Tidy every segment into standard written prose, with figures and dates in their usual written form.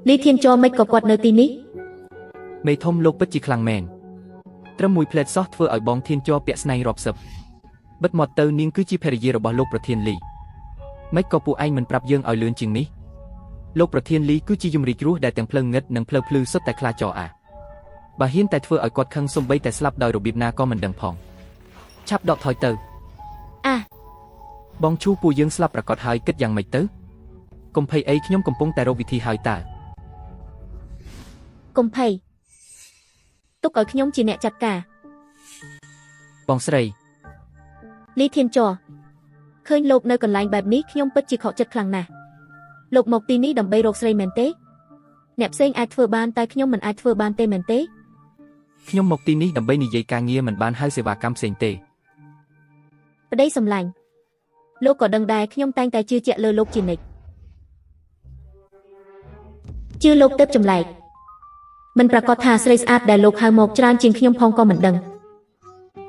Lý Thiên Cho mấy có quạt nơi tí ní. Mày thông lục bất chỉ khlang mèn. Trâm mùi plate sót vừa ở bóng Thiên Cho bẹt snay rộp sập. Bất mọt tơ niên cứ chi perrier ở bóng lụcประthiên lý. Mấy có phụ anh mình prap dương ở lươn chừng ní. Lụcประthiên lý cứ chi dùng rì rúa đại tiếng plâng ngất nâng plơ plư sốt tại khla trò à. Bà hiên tại vừa ở quạt khăn xông bay tại slap đòi đồ bịp na có mình đằng phòng. Chắp đọt thoi tơ. À. Bóng chu pù dương slap ra cọt hai kết dàng mày tớ. Công pay ấy nhóm công pông tại rô vị thi hai ta. Công pay. Túc ở nhóm chỉ nẹ chặt cả. Bóng srei. Lý Thiên Cho. Khơi lục nơi còn lại bạp ní nhóm bất chỉ khó chật khlang nà. Lục một tí ní đầm bay rột srei mền tế. Nẹp xên ai thưa ban tay nhóm mình ai thưa ban tê mền tế. Nhóm một tí ní đầm bay ní dây ca nghe mình ban hai xe bà cam xên tê. Ở đây xâm lành. Lục có đằng đài nhóm tanh tay chưa chạy lơ lục chỉ nịch. Chưa lục tiếp chùm lại. Mình bà có thà srei sát đại lục hai một tràn trình nhóm phong có mình đằng.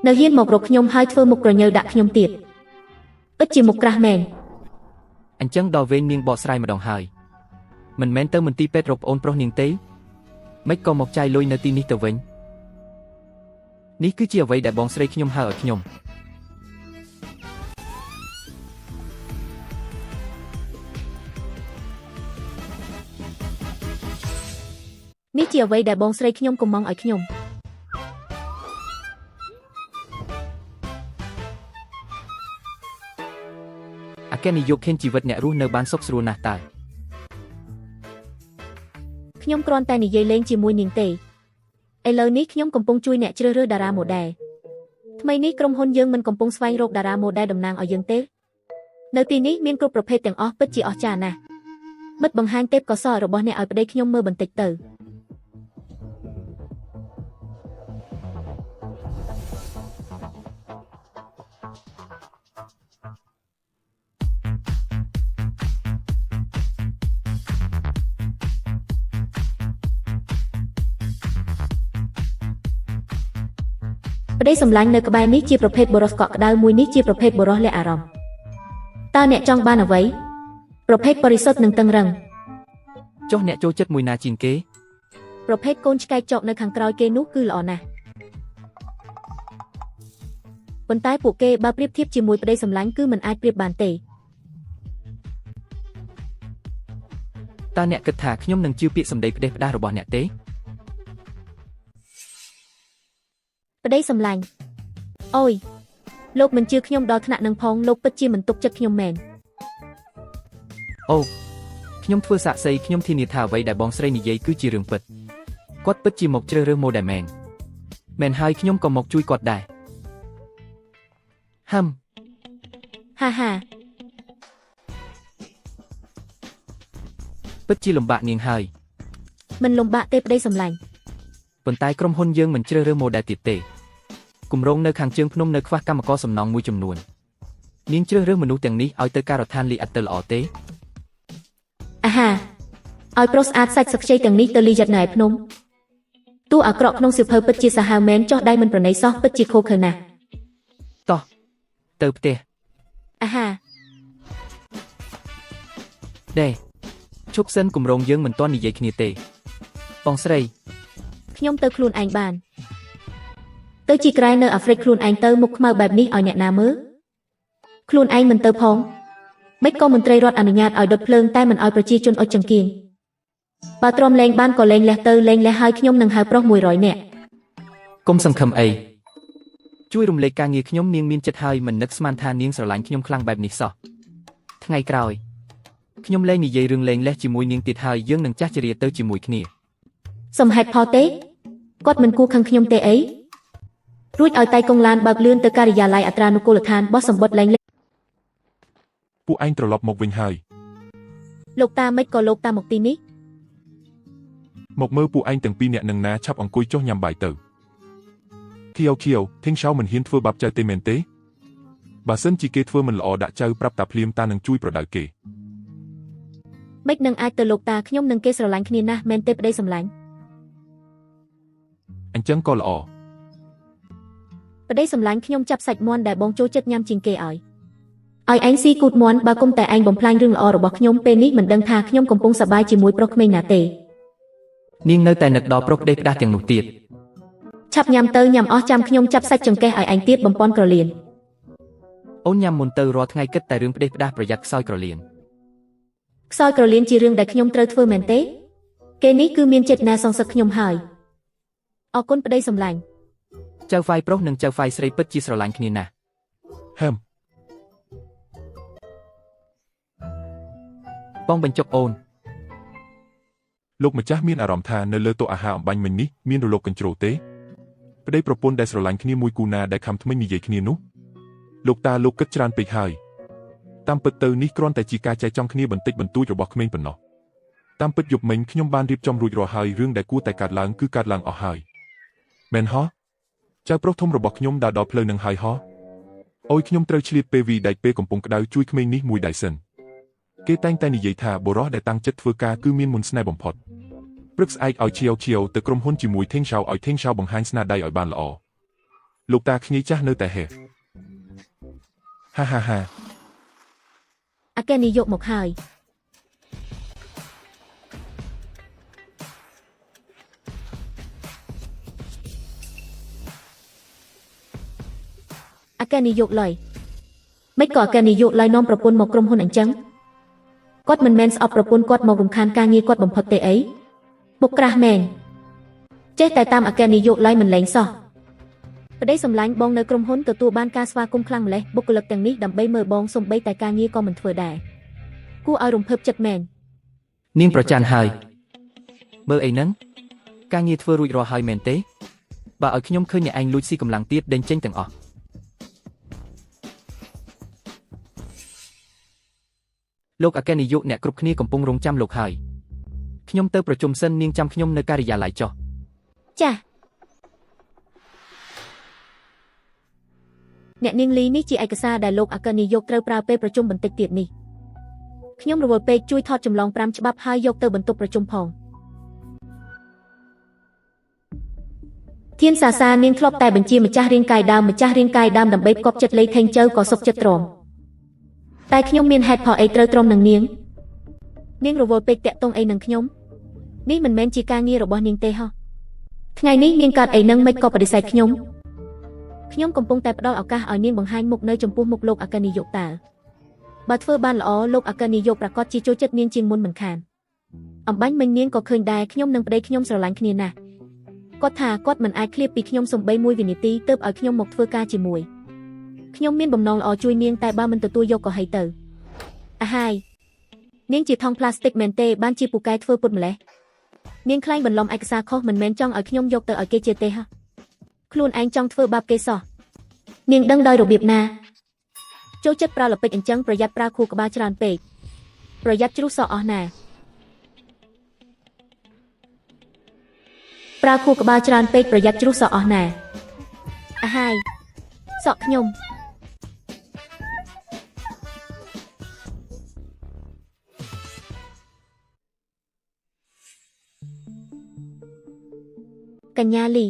Nơi hiên một rục nhóm hai thưa một rồi nhờ đã nhóm tiệt. Ít chỉ một ra mền. Anh chẳng đòi về niên bọ srai mà đồng hài. Mình mến tớ mình ti pet rộp ôn pro niên tế. Mấy con một chai lôi nơi ti ní tờ vĩnh. Ní cứ chia vậy đại bóng srai nhóm hai ở nhóm. Ní chia vậy đại bóng srai nhóm cùng mong ở nhóm. Cái này dục khen chỉ vật nhẹ ru nơi bán sốc sru nà tài. Nhóm con tay này dây lên chỉ mùi niềng tệ. Ê lơ ní nhóm cầm pông chui nẹ chơ rơ đà ra một đè. Thmây ní krong hôn dương mình cầm pông xoay rộp đà ra một đè đầm nàng ở dương tế. Nơi tí ní miên krop prophet tiếng óc bất chỉ óc trà nà. Bất bằng hang tép có sò rồi bỏ nẹ ở đây nhóm mơ bần tịch tử. Đây sầm lạnh nơi các bài ní chia prophet boros cọ đau mùi ní chia prophet boros lệ arom. Ta nẹ trong ban ở vậy. Prophet parisot nâng tăng răng. Cho nẹ cho chất mùi na chín kế. Prophet con chkai chọn nơi khang kroi kê nút cư lọ nà. Vấn tái phụ kê ba priếp thiếp chia mùi đây sầm lạnh cứ mình ai priếp bàn tể. Ta nẹ cất thả nhóm nâng chiêu bị sầm đầy đa rồi bỏ nẹ tế. Ở đây sầm lạnh. Ôi. Lục mình chưa nhóm đo thnạn nâng phong lục bất chi mình tục chất nhóm mền. Ô. Nhóm thưa xạ xây nhóm thiên nhiệt thảo vậy đại bóng srei ní dây cứ chi rừng vật. Quát bất chi một chơ rơ mô đại mền. Mền hai nhóm còn một chui quạt đài. Hâm. Ha ha. Bất chi lồng bạ niềng hai. Mình lồng bạ tép đây sầm lạnh. Vận tái krom hôn dương mình chơ rơ mô đại tiệt tệ. Cùng rong nơi khang chương phnom nơi khoa cam mà có sầm nòng mùi chùm nuồn. Niên chơ rơ mình nụ tiếng ní oi tơ cà rọt than li ắt tơ lọ tế. Ha. Oi pros át sạch sạch chay tiếng ní tơ li giật nải phnom. Tu ở krọ phnom siêu phơ bất chi sa hào mến cho đai mình pro nấy so bất chi khô khờ nà. To. Tơ tê. Ha. Đây. Chúc sân cùng rong dương mình toan ní dây khnia tê. Bong srei. Nhóm tơ khuôn anh bàn. Tơ chỉ krai nơi Afric khuôn anh tơ mục màu bạp ní ở nhẹ nà mớ. Khuôn anh mình tơ phong. Mấy con mình trây rọt ảnh nhạt ở đột plương tay mình ở bà chi chôn ở chẳng kiên. Bà trôm lên ban có lên lẹ tơ lên lẹ hai nhóm nâng hai prok mùi rõi nẹ. Công sân khâm ấy. Chui rung lê ca nghi nhóm niên miên chất hai mình nất sman tha niên sở lạnh nhóm khlang bạp ní sọ. Ngày cào. Nhóm lên ní dây rừng lên lẹ chỉ mùi niên tiệt hai dương nâng chắc chìa tơ chỉ mùi khnia. Sầm hạt phò tế. Quát mình cu khăn nhóm tế ấy. Rút ở tay công lan bạc lươn tơ cariya lại atra nụ cô lực than bó sầm bọt lạnh lên. Phụ anh trở lọc một vinh hài. Lục ta mấy có lục ta một tí ní. Một mơ phụ anh từng pi nẹ nâng ná chắp ống côi cho nhằm bài tử. Khiêu, thinh sau mình hiến thưa bạp chơi tê mền tế. Bà sân chỉ kê thưa mình lọ đã chơi prap tạp liêm ta nâng chui pro đại kê. Mấy nâng ai tơ lục ta nhóm nâng kê sờ lạnh khnia na men tê đây sầm lạnh. Anh chẳng có lọ. ប្តីសម្លាញ់ខ្ញុំចាប់សាច់មាន់ដែលបងចូលចិត្តញ៉ាំជាងគេឲ្យឯងស៊ីគូតមាន់បើគុំតែឯងបំផ្លាញរឿងល្អរបស់ខ្ញុំពេលនេះមិនដឹងថាខ្ញុំកំពុងសប្បាយជាមួយប្រុសក្មេងណាទេនាងនៅតែនឹកដល់ប្រុសក្តីផ្ដាស់ទាំងនោះទៀតឆាប់ញ៉ាំទៅញ៉ាំអស់ចាំខ្ញុំចាប់សាច់ចង្កេះឲ្យឯងទៀតបំពន់ក្រលៀនអូនញ៉ាំមុនទៅរាល់ថ្ងៃគិតតែរឿងផ្ដេសផ្ដាស់ប្រយ័ត្នខ្សោយក្រលៀនខ្សោយក្រលៀនជារឿងដែលខ្ញុំត្រូវធ្វើមែនទេគេនេះគឺមានចេតនាសងសឹកខ្ញុំហើយអរគុណប្តីសម្លាញ់ចៅហ្វាយប្រុសនិងចៅហ្វាយស្រីពិតជាស្រឡាញ់គ្នាណាស់ហឹមបងបញ្ចុកអូនលោកម្ចាស់មានអារម្មណ៍ថានៅលើតុអាហារអំបញ្ញមិញនេះមានរលកកញ្ជ្រោលទេប្តីប្រពន្ធដែលស្រឡាញ់គ្នាមួយគូណាដែលខំថ្មិញនិយាយគ្នានោះលោកតាលោកគិតច្រើនពេកហើយតាមពិតទៅនេះគ្រាន់តែជាការចែកចង់គ្នាបន្តិចបន្តួចរបស់ក្មេងប៉ុណ្ណោះតាមពិតយប់មិញខ្ញុំបានរៀបចំរួចរាល់ហើយរឿងដែលគួរតែកើតឡើងគឺកើតឡើងអស់ហើយមែនហ៎ចៅប្រុសធំរបស់ខ្ញុំដើរដល់ផ្លូវនឹងហើយហ៎អូយខ្ញុំត្រូវឆ្លៀតពេលវីដែកពេលកំពុងក្តៅជួយក្មេងនេះមួយដៃសិនគេតែងតែនិយាយថាបុរសដែលតាំងចិត្តធ្វើការគឺមានមន្តស្នេហ៍បំផុតព្រឹកស្អែកឲ្យឈៀវទៅក្រុមហ៊ុនជាមួយថេងឆៅឲ្យថេងឆៅបង្ហាញស្នាដៃឲ្យបានល្អលោកតាខ្ញីចាស់នៅតែហេហាអាកែនេះយកមកហើយអាកែនេះយកឡើយមិនក៏អាកែនេះយកឡើយនាំប្រពន្ធមកក្រុមហ៊ុនអញ្ចឹងគាត់មិនមែនស្អប់ប្រពន្ធគាត់មករំខានការងារគាត់បំផុតទេអីបុកក្រាស់មែនចេះតែតាមអាកែនេះយកឡើយមិនលែងសោះប្តីសម្លាញ់បងនៅក្រុមហ៊ុនទទួលបានការស្វាគមន៍ខ្លាំងម្លេះបុគ្គលិកទាំងនេះដើម្បីមើលបងសំបីតែការងារក៏មិនធ្វើដែរគួរឲ្យរំភើបចិត្តមែននាងប្រច័ណ្ឌហើយមើលអីហ្នឹងការងារធ្វើរួចរាល់ហើយមែនទេបើឲ្យខ្ញុំឃើញអ្នកឯងលួចស៊ីកម្លាំងទៀតដេញចេញទាំងអស់លោកអគ្គនាយកអ្នកគ្រប់គ្នាកំពុងរងចាំលោកហើយខ្ញុំទៅប្រជុំសិននាងចាំខ្ញុំនៅការិយាល័យចុះចា៎អ្នកនាងលីនេះជាឯកសារដែលលោកអគ្គនាយកត្រូវប្រើពេលប្រជុំបន្តិចទៀតនេះខ្ញុំរវល់ពេកជួយថតចម្លង5ច្បាប់ហើយយកទៅបន្ទប់ប្រជុំផងធានសាសានាងធ្លាប់តែបញ្ជាម្ចាស់រាងកាយដើមដើម្បីផ្គប់ចិត្តលេខថេងជើក៏សុខចិត្តទ្រាំតែខ្ញុំមានហេតុផលអីត្រូវទ្រាំនឹងនាងរវល់ពេកតាក់ទងអីនឹងខ្ញុំនេះមិនមែនជាការងាររបស់នាងទេហ៎ថ្ងៃនេះនាងកើតអីនឹងមិនក៏បដិសេធខ្ញុំកំពុងតែផ្ដល់ឱកាសឲ្យនាងបង្ហាញមុខនៅចំពោះមុខលោកអគ្គនាយកតើបើធ្វើបានល្អលោកអគ្គនាយកប្រកាសជាចូលចិត្តនាងជាងមុនមិនខានអំបញ្ញមិញនាងក៏ឃើញដែរខ្ញុំនិងប្តីខ្ញុំស្រឡាញ់គ្នាណាស់គាត់ថាគាត់មិនអាចឃ្លាបពីខ្ញុំសំបីមួយវិនាទីទើបឲ្យខ្ញុំមកធ្វើការជាមួយខ្ញុំមានបំណងល្អជួយនាងតែបើមិនទទួលយកក៏ហីទៅហើយនាងជាថង់ផ្លាស្ទិកមែនទេបានជាពូកែធ្វើពុតម្លេះនាងខ្លែងបន្លំឯកសារខុសមិនមែនចង់ឲ្យខ្ញុំយកទៅឲ្យគេជាទេហ៎ខ្លួនឯងចង់ធ្វើបាបគេសោះនាងដឹងដោយរបៀបណាចូលចិត្តប្រើល្បិចអញ្ចឹងប្រយ័ត្នប្រើខួរក្បាលច្រើនពេកប្រយ័ត្នជ្រុះសក់អស់ណាប្រើខួរក្បាលច្រើនពេកប្រយ័ត្នជ្រុះសក់អស់ណាហើយសក់ខ្ញុំកញ្ញាលី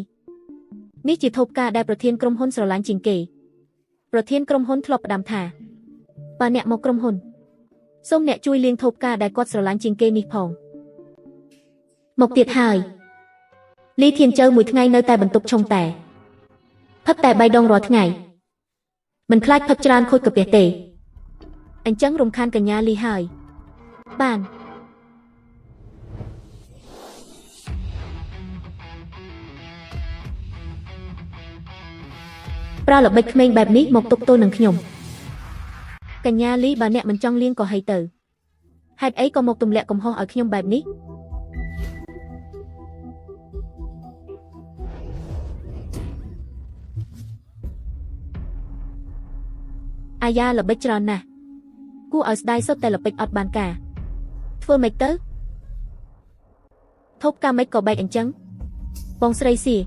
នេះជាធូបការដែលប្រធានក្រុមហ៊ុនស្រឡាញ់ជាងគេប្រធានក្រុមហ៊ុនធ្លាប់ផ្ដាំថាបើអ្នកមកក្រុមហ៊ុនសូមអ្នកជួយលាងធូបការដែលគាត់ស្រឡាញ់ជាងគេនេះផងមកទៀតហើយលីធានជើមួយថ្ងៃនៅតែបន្ទប់ឆុងតែផឹកតែ3ដងរាល់ថ្ងៃមិនខ្លាចផឹកច្រើនខូចកាពះទេអញ្ចឹងរំខានកញ្ញាលីហើយបានប្រើល្បិចក្មេងបែបនេះមកទប់ទល់នឹងខ្ញុំកញ្ញាលីបើអ្នកមិនចង់លៀងក៏ហីទៅហេតុអីក៏មកទម្លាក់កំហុសឲ្យខ្ញុំបែបនេះអាយ៉ាល្បិចច្រើនណាស់គួរឲ្យស្ដាយសុទ្ធតែល្បិចអត់បានការធ្វើម៉េចទៅធូបការម៉េចក៏បែកអញ្ចឹងបងស្រីស៊ី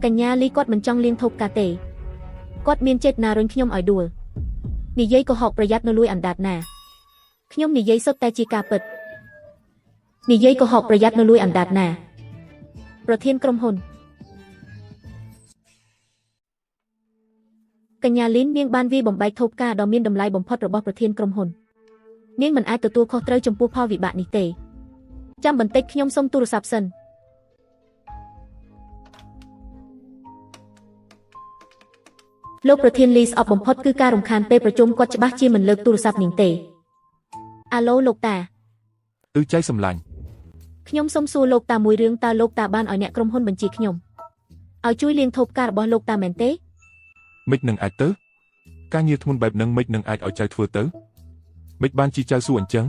កញ្ញាលីគាត់មិនចង់លៀងធូបការទេគាត់មានចេតនារុញខ្ញុំឲ្យដួលនិយាយកុហកប្រយ័ត្ននៅលួយអណ្ដាតណាខ្ញុំនិយាយសុទ្ធតែជាការពិតនិយាយកុហកប្រយ័ត្ននៅលួយអណ្ដាតណាប្រធានក្រុមហ៊ុន កញ្ញាលីននាងបានវាបំបែកថូបការដ៏មានតម្លៃបំផុតរបស់ប្រធានក្រុមហ៊ុននាងមិនអាចទទួលខុសត្រូវចំពោះផលវិបាកនេះទេចាំបន្តិចខ្ញុំសុំទូរស័ព្ទសិនលោកប្រធានលីស្អប់បំផុតគឺការរំខានពេលប្រជុំគាត់ច្បាស់ជាមិនលើកទូរស័ព្ទនាងទេអាឡូលោកតា ចៃសំឡាញ់ ខ្ញុំសុំសួរលោកតាមួយរឿងតើលោកតាបានឲ្យអ្នកក្រុមហ៊ុនបញ្ជាខ្ញុំឲ្យជួយលាងថូបការរបស់លោកតាមែនទេ មិននឹងអាចទៅការងារធ្ងន់បែបហ្នឹងមិននឹងអាចឲ្យចៅធ្វើទៅមិនបានជីចៅសួរអញ្ចឹង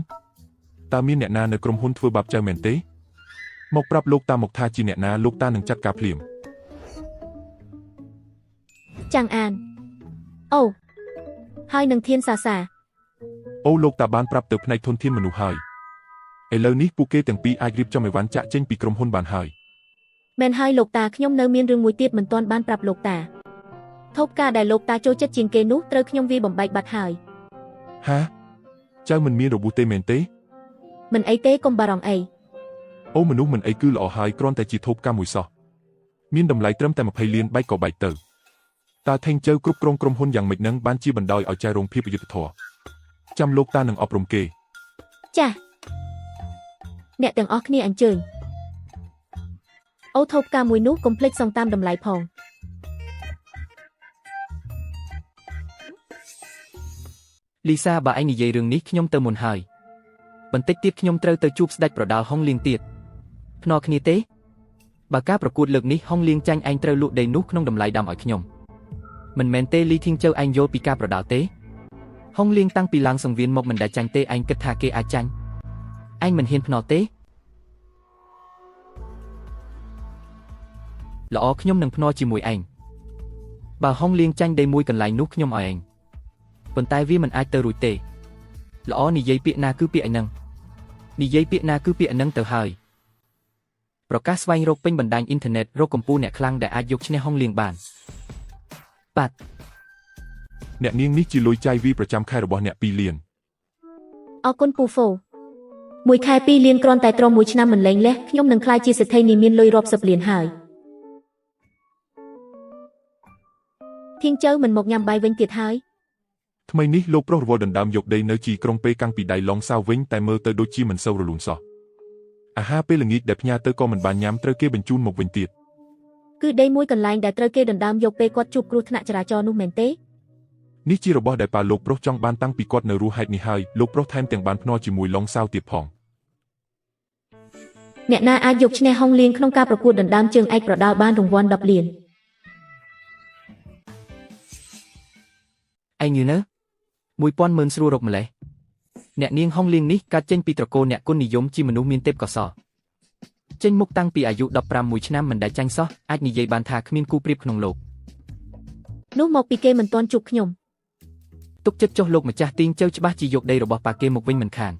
តើមានអ្នកណានៅក្រុមហ៊ុនធ្វើបាបចៅមែនទេមកប្រាប់លោកតាមកថាជាអ្នកណាលោកតានឹងចាត់ការភ្លាម ចាំងអានអូហើយនឹងធានសាសា អូលោកតាបានប្រាប់ទៅផ្នែកធនធានមនុស្សហើយឥឡូវនេះពួកគេទាំងពីរអាចរៀបចំអីវ៉ាន់ចាក់ចេញពីក្រុមហ៊ុនបានហើយ មែនហើយលោកតាខ្ញុំនៅមានរឿងមួយទៀតមិនទាន់បានប្រាប់លោកតាថូបការដែលលោកតាចូលចិត្តជាងគេនោះត្រូវខ្ញុំវាបំបែកបាត់ហើយ ហាចៅមិនមានរបួសទេមែនទេ មិនអីទេកុំបារម្ភអី អូមនុស្សមិនអីគឺល្អហើយគ្រាន់តែជាថូបការមួយសោះមានតម្លៃត្រឹមតែ20លានបែកក៏បែកទៅតើថេងចៅគ្រប់គ្រងក្រុមហ៊ុនយ៉ាងម៉េចនឹងបានជាបណ្ដោយឲ្យចៅរងភាពអយុត្តិធម៌ចាំលោកតានឹងអប់រំគេ ចាស់អ្នកទាំងអស់គ្នាអញ្ជើញអូថូបការមួយនោះកុំភ្លេចសងតាមតម្លៃផង លីសាបើឯងនិយាយរឿងនេះខ្ញុំទៅមុនហើយបន្តិចទៀតខ្ញុំត្រូវទៅជួបស្ដេចប្រដាល់ហុងលៀងទៀតភ្នាល់គ្នាទេបើការប្រកួតលើកនេះហុងលៀងចាញ់ឯងត្រូវលក់ដីនោះក្នុងតម្លៃដាំឲ្យខ្ញុំមិនមែនទេលីធីងជើឯងយល់ពីការប្រដាល់ទេហុងលៀងតាំងពីឡើងសង្វៀនមកមិនដែលចាញ់ទេឯងគិតថាគេអាចចាញ់ឯងមិនហ៊ានភ្នាល់ទេល្អខ្ញុំនឹងភ្នាល់ជាមួយឯងបើហុងលៀងចាញ់ដីមួយកន្លែងនោះខ្ញុំឲ្យឯងប៉ុន្តែវាមិនអាចទៅរួចទេល្អនិយាយពាក្យណាគឺពាក្យហ្នឹងនិយាយពាក្យណាគឺពាក្យហ្នឹងទៅហើយប្រកាសស្វែងរកពេញបណ្ដាញអ៊ីនធឺណិតរកកម្ពុជាអ្នកខ្លាំងដែលអាចយកឈ្នះហុងលៀងបានបាទ អ្នកនាងនេះជាលុយចាយវីប្រចាំខែរបស់អ្នក2លាន អរគុណពូហ្វូមួយខែ2លានគ្រាន់តែត្រឹមមួយឆ្នាំមិនលែងលះខ្ញុំនឹងក្លាយជាសេដ្ឋីនីមានលុយរាប់សិបលានហើយធីងជើមិនមកញ៉ាំបាយវិញទៀតហើយ ថ្មីនេះលោកប្រុសរវល់ដណ្ដើមយកដីនៅជីក្រុងពេកាំងពីដៃឡុងសាវវិញតែមើលទៅដូចជាមិនសូវរលូនសោះអាហារពេលល្ងាចដែលផ្ញើទៅក៏មិនបានញ៉ាំត្រូវគេបញ្ជូនមកវិញទៀត គឺដីមួយកន្លែងដែលត្រូវគេដណ្ដើមយកពេលគាត់ជួបគ្រោះថ្នាក់ចរាចរណ៍នោះមែនទេ នេះជារបស់ដែលប៉ាលោកប្រុសចង់បានតាំងពីគាត់នៅរស់ហេតុនេះហើយលោកប្រុសថែមទាំងបានភ្នាល់ជាមួយឡុងសាវទៀតផង អ្នកណាអាចយកឈ្នះហុងលៀងក្នុងការប្រកួតដណ្ដើមជើងឯកប្រដាល់បានរង្វាន់10លាន ឯងយឺនៅ1000ម៉ឺនស្រួលរកម្លេះអ្នកនាងហុងលៀងនេះកើតចេញពីត្រកូលអ្នកគុណនិយមជាមនុស្សមានទេពកោសល្យចេញមុខតាំងពីអាយុ15មួយឆ្នាំមិនដែលចាញ់សោះអាចនិយាយបានថាគ្មានគូប្រៀបក្នុងលោក នោះមកពីគេមិនទាន់ជួបខ្ញុំ ទុកចិត្តចុះលោកម្ចាស់ទីងជើច្បាស់ជាយកដីរបស់ប៉ាគេមកវិញមិនខាន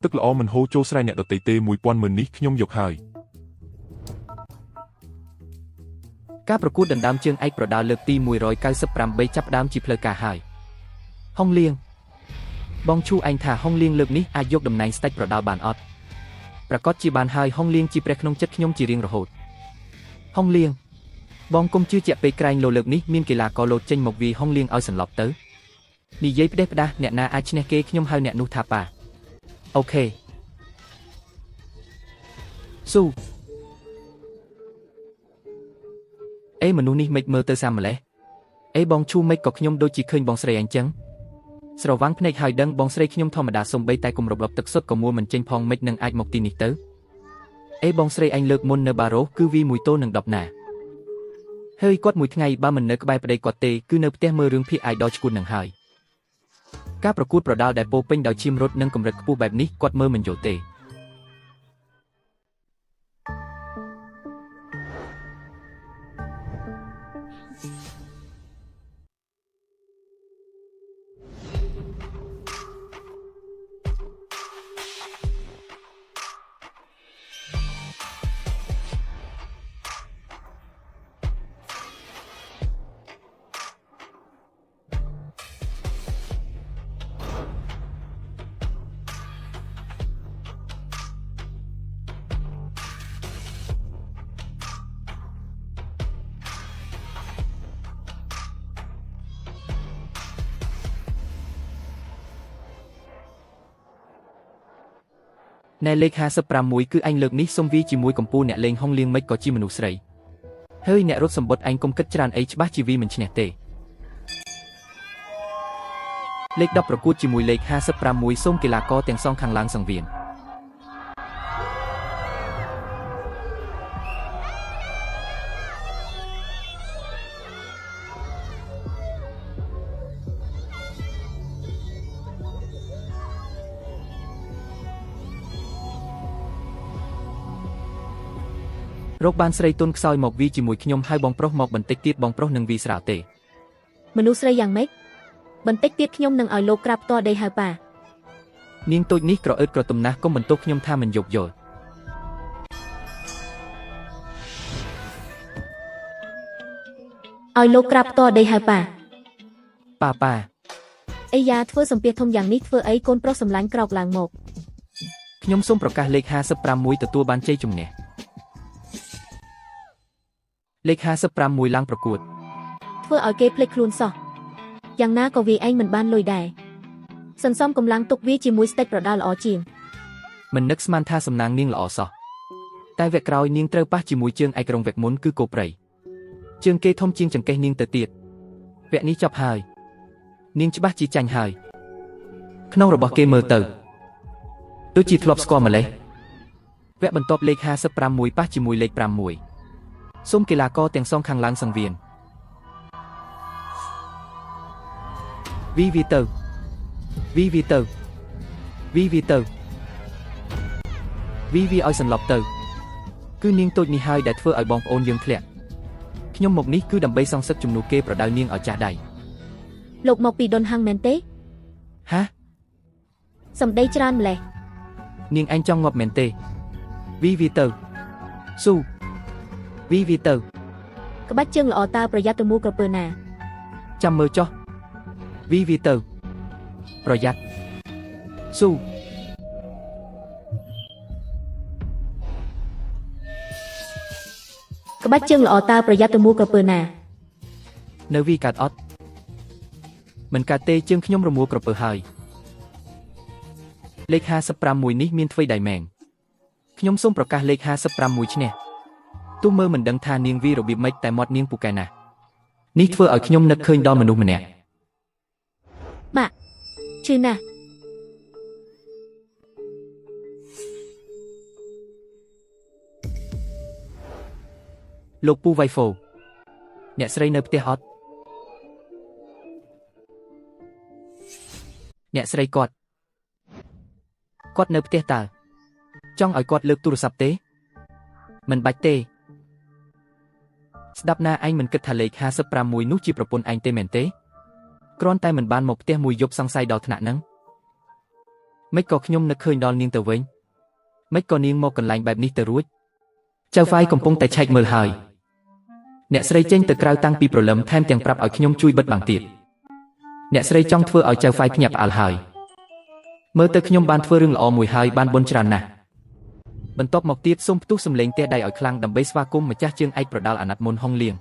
ទឹកល្អមិនហូរចូលស្រែអ្នកដតីទេ1000ម៉ឺននេះខ្ញុំយកហើយ ការប្រកួតដណ្ដើមជើងឯកប្រដាល់លើកទី198ចាប់ផ្ដើមជាផ្លូវការហើយហុងលៀងបងឈូឯងថាហុងលៀងលើកនេះអាចយកតំណែងស្ដេចប្រដាល់បានអត់ប្រកាសជាបានហើយហុងលៀងជាព្រះក្នុងចិត្តខ្ញុំជារៀងរហូតហុងលៀងបងគុំជឿជាក់ពេកក្រែងលោលើកនេះមានកីឡាករលោតចេញមកវាហុងលៀងឲ្យសន្លប់ទៅនិយាយផ្ដេសផ្ដាសអ្នកណាអាចឈ្នះគេខ្ញុំហៅអ្នកនោះថាប៉ាអូខេស៊ូអេមនុស្សនេះមិនមើលទៅសាម្លេះអេបងឈូមិនក៏ខ្ញុំដូចជាឃើញបងស្រីអញ្ចឹងស្រវាំងភ្នែកហើយដឹងបងស្រីខ្ញុំធម្មតាសំបីតែគំរប់ទឹកសុទ្ធក៏មួលមិនចេញផងមិននឹងអាចមកទីនេះទៅអេបងស្រីអញលើកមុននៅបារ៉ូគឺវី1ទល់នឹង10ណាហើយគាត់មួយថ្ងៃបើមិននៅក្បែរប្តីគាត់ទេគឺនៅផ្ទះមើលរឿងភាគអាយដល់ឈួននឹងហើយការប្រកួតប្រដាល់ដែលពោពេញដោយឈាមរត់និងកម្រិតខ្ពស់បែបនេះគាត់មើលមិនយល់ទេ ណែលេខ56គឺអញលើកនេះសុំវាជាមួយកម្ពុជាអ្នកលេងហុងលៀងមិនក៏ជាមនុស្សស្រីហើយអ្នករត់សម្បត្តិអញកុំគិតច្រើនអីច្បាស់ជាវាមិនឈ្នះទេលេខ10ប្រកួតជាមួយលេខ56សូមកីឡាករទាំងសងខាងឡើងសង្វៀនរកបានស្រីទុនខ្សោយមកវីជាមួយខ្ញុំហើយបងប្រុសមកបន្តិចទៀតបងប្រុសនឹងវីស្រាវទេ មនុស្សស្រីយ៉ាងម៉េចបន្តិចទៀតខ្ញុំនឹងឲ្យលោកក្រាបផ្ទាល់ដីហៅប៉ា នាងតូចនេះក្រអឺតក្រទំណាស់កុំបន្ទោសខ្ញុំថាមិនយកយល់ឲ្យលោកក្រាបផ្ទាល់ដីហៅប៉ា ប៉ា អីយ៉ាធ្វើសម្ពាធធំយ៉ាងនេះធ្វើអីកូនប្រុសសម្លាញ់ក្រោកឡើងមក ខ្ញុំសូមប្រកាសលេខ56ទទួលបានជ័យជំនះលេខ56ឡើងប្រកួត ធ្វើឲ្យគេភ្លេចខ្លួនសោះយ៉ាងណាក៏វាឯងមិនបានលុយដែរសន្សំកម្លាំងទុកវាជាមួយស្តេចប្រដាល់ល្អជាង មិននឹកស្មានថាសំណាងនាងល្អសោះតែវគ្គក្រោយនាងត្រូវប៉ះជាមួយជើងឯករងវគ្គមុនគឺគោព្រៃជើងគេធំជាងចង្កេះនាងទៅទៀតវគ្គនេះចប់ហើយនាងច្បាស់ជាចាញ់ហើយក្នុងរបស់គេមើលទៅដូចជាធ្លាប់ស្គាល់ម្លេះវគ្គបន្ទាប់លេខ56ប៉ះជាមួយលេខ6សូមកីឡាករទាំងសងខាងឡើងសង្វៀនវីទៅវីទៅឲ្យសន្លប់ទៅគឺនាងតូចនេះហើយដែលធ្វើឲ្យបងប្អូនយើងធ្លាក់ខ្ញុំមកនេះគឺដើម្បីសងសឹកជំនួសគេប្រដៅនាងឲ្យចាស់ដៃ លោកមកពីដុនហាំងមែនទេ ហា សំដីច្រើនម្លេះ នាងឯងចង់ងាប់មែនទេវីទៅស៊ូវីទៅ ក្បាច់ជើងល្អតើប្រយ័ត្នទៅមូក្រពើណា ចាំមើលចុះវីទៅប្រយ័ត្នស៊ូក្បាច់ជើងល្អតើប្រយ័ត្នទៅមូក្រពើណា នៅវីកាត់អត់មិនកាត់ទេជើងខ្ញុំរមួលក្រពើហើយលេខ56នេះមានអ្វីដែរមែងខ្ញុំសូមប្រកាសលេខ56ឈ្នះទោះមើលមិនដឹងថានាងវីរបៀបម៉េចតែមាត់នាងពូកែណាស់នេះធ្វើឲ្យខ្ញុំនឹកឃើញដល់មនុស្សម្នាក់ បាក់ឈឺណាស់ លោកពូវ៉ៃហ្វូអ្នកស្រីនៅផ្ទះអត់អ្នកស្រីគាត់នៅផ្ទះតើចង់ឲ្យគាត់លើកទូរស័ព្ទទេមិនបាច់ទេស្ដាប់ណាឯងមិនគិតថាលេខ56នោះជាប្រពន្ធឯងទេមែនទេគ្រាន់តែមិនបានមកផ្ទះមួយយប់សង្ស័យដល់ថ្នាក់ហ្នឹងមិនក៏ខ្ញុំនឹកឃើញដល់នាងទៅវិញមិនក៏នាងមកកន្លែងបែបនេះទៅរួចចៅហ្វាយកំពុងតែឆែកមើលហើយអ្នកស្រីចេញទៅក្រៅតាំងពីព្រលឹមថែមទាំងប្រាប់ឲ្យខ្ញុំជួយបិទបាំងទៀតអ្នកស្រីចង់ធ្វើឲ្យចៅហ្វាយភ្ញាក់ផ្អើលហើយមើលទៅខ្ញុំបានធ្វើរឿងល្អមួយហើយបានបុណ្យច្រើនណាស់បន្ទាប់មកទៀតសូមផ្ទុះសម្លេងទះដៃឲ្យខ្លាំងដើម្បីស្វាគមន៍ម្ចាស់ជើងឯកប្រដាល់អាណត្តិមុនហុងលៀង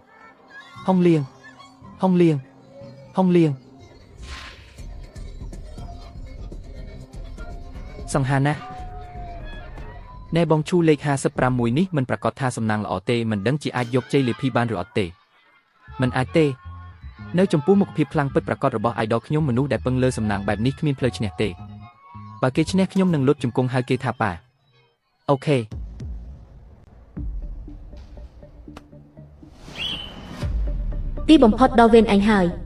សង្ហាណាស់ណែបងឈូលេខ56នេះមិនប្រកាសថាសំណាងល្អទេមិនដឹងជាអាចយកជ័យលាភីបានឬអត់ទេមិនអាចទេនៅចំពោះមុខភាពខ្លាំងពិតប្រាកដរបស់ idol ខ្ញុំមនុស្សដែលពឹងលើសំណាងបែបនេះគ្មានផ្លូវឈ្នះទេបើគេឈ្នះខ្ញុំនឹងលុតជង្គង់ហៅគេថាប៉ាអូខេ ទីបំផុតដល់វេនអញហើយ